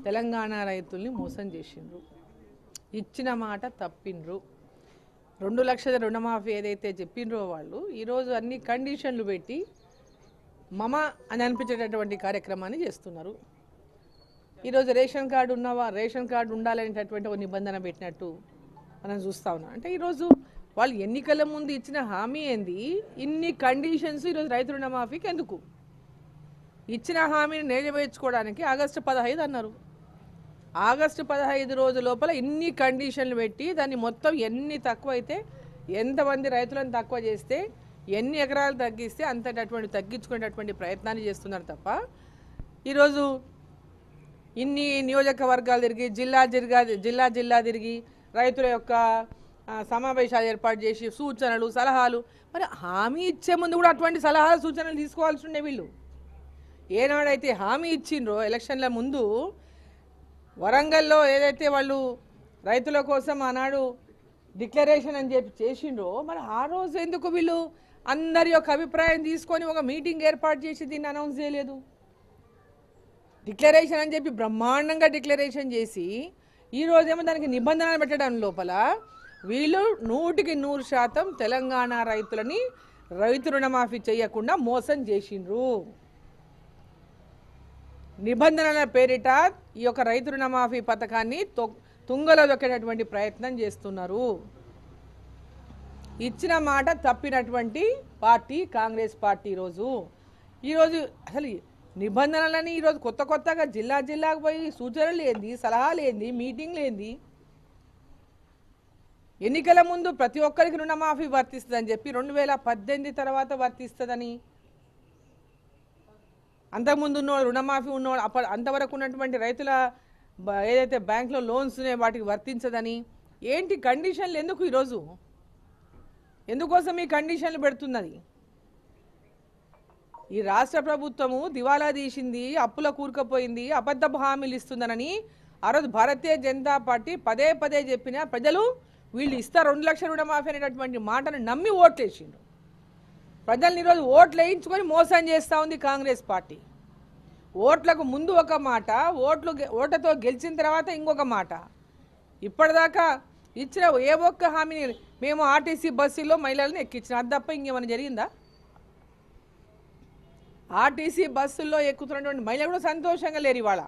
తెలంగాణ రైతుల్ని మోసం చేసిండ్రు, ఇచ్చిన మాట తప్పిండ్రు. 2 లక్షల రుణమాఫీ ఏదైతే చెప్పిండ్రో వాళ్ళు ఈరోజు అన్ని కండిషన్లు పెట్టి మమ అని అనిపించేటటువంటి కార్యక్రమాన్ని చేస్తున్నారు. ఈరోజు రేషన్ కార్డు ఉన్నవా, రేషన్ కార్డు ఉండాలనేటటువంటి ఒక నిబంధన పెట్టినట్టు మనం చూస్తూ ఉన్నాం. అంటే ఈరోజు వాళ్ళు ఎన్నికల ముందు ఇచ్చిన హామీ ఏంది, ఇన్ని కండిషన్స్ ఈరోజు రైతు రుణమాఫీకి ఎందుకు? ఇచ్చిన హామీని నెరవేర్చుకోవడానికి ఆగస్టు 15 అన్నారు. ఆగస్టు 15 రోజుల లోపల ఇన్ని కండిషన్లు పెట్టి దాన్ని మొత్తం ఎన్ని తక్కువ అయితే, ఎంతమంది రైతులను తక్కువ చేస్తే, ఎన్ని ఎకరాలు తగ్గిస్తే అంతటటువంటి తగ్గించుకునేటటువంటి ప్రయత్నాన్ని చేస్తున్నారు తప్ప ఈరోజు ఇన్ని నియోజకవర్గాలు తిరిగి జిల్లా తిరిగి రైతుల యొక్క సమావేశాలు ఏర్పాటు చేసి సూచనలు సలహాలు, మరి హామీ ఇచ్చే ముందు కూడా అటువంటి సలహాలు సూచనలు తీసుకోవాల్సి ఉండే. వీళ్ళు ఏనాడైతే హామీ ఇచ్చిండ్రో ఎలక్షన్ల ముందు వరంగల్లో ఏదైతే వాళ్ళు రైతుల కోసం ఆనాడు డిక్లరేషన్ అని చెప్పి చేసిండ్రో, మరి ఆ రోజు ఎందుకు వీళ్ళు అందరి యొక్క అభిప్రాయం తీసుకొని ఒక మీటింగ్ ఏర్పాటు చేసి దీన్ని అనౌన్స్ చేయలేదు? డిక్లరేషన్ అని చెప్పి బ్రహ్మాండంగా డిక్లరేషన్ చేసి ఈరోజేమో దానికి నిబంధనలు పెట్టడం లోపల వీళ్ళు 100% తెలంగాణ రైతులని రైతు రుణమాఫీ చేయకుండా మోసం చేసిండ్రు. నిబంధనల పేరిట ఈ యొక్క రైతు రుణమాఫీ పథకాన్ని తుంగలో దొక్కేటటువంటి ప్రయత్నం చేస్తున్నారు. ఇచ్చిన మాట తప్పినటువంటి పార్టీ కాంగ్రెస్ పార్టీ. ఈరోజు అసలు నిబంధనలని ఈరోజు కొత్తగా జిల్లాకు పోయి సూచనలు ఏంది, సలహాలు ఏంది, మీటింగ్లు ఏంది? ఎన్నికల ముందు ప్రతి ఒక్కరికి రుణమాఫీ వర్తిస్తుందని చెప్పి 2018 తర్వాత వర్తిస్తుందని, అంతకుముందు ఉన్నవాడు రుణమాఫీ ఉన్నవాడు అంతవరకు ఉన్నటువంటి రైతుల ఏదైతే బ్యాంకులో లోన్స్ వాటికి వర్తించదని, ఏంటి కండిషన్లు ఎందుకు? ఈరోజు ఎందుకోసం ఈ కండిషన్లు పెడుతున్నది? ఈ రాష్ట్ర ప్రభుత్వము దివాలా తీసింది, అప్పుల కూరుకుపోయింది, అబద్ధపు హామీలు ఇస్తుందనని ఆ రోజు భారతీయ జనతా పార్టీ పదే చెప్పినా ప్రజలు వీళ్ళు ఇస్తారు 2 లక్షల రుణమాఫీ అనేటటువంటి మాటను నమ్మి ఓట్లేసిండ్రు. ప్రజల్ని ఈరోజు ఓట్లు వేయించుకొని మోసం చేస్తూ ఉంది కాంగ్రెస్ పార్టీ. ఓట్లకు ముందు ఒక మాట, ఓట్లతో గెలిచిన తర్వాత ఇంకొక మాట. ఇప్పటిదాకా ఇచ్చిన ఏ ఒక్క హామీని మేము ఆర్టీసీ బస్సులో మహిళలను ఎక్కించిన, అది తప్ప ఇంకేమైనా జరిగిందా? ఆర్టీసీ బస్సుల్లో ఎక్కుతున్నటువంటి మహిళలు కూడా సంతోషంగా లేరు ఇవాళ.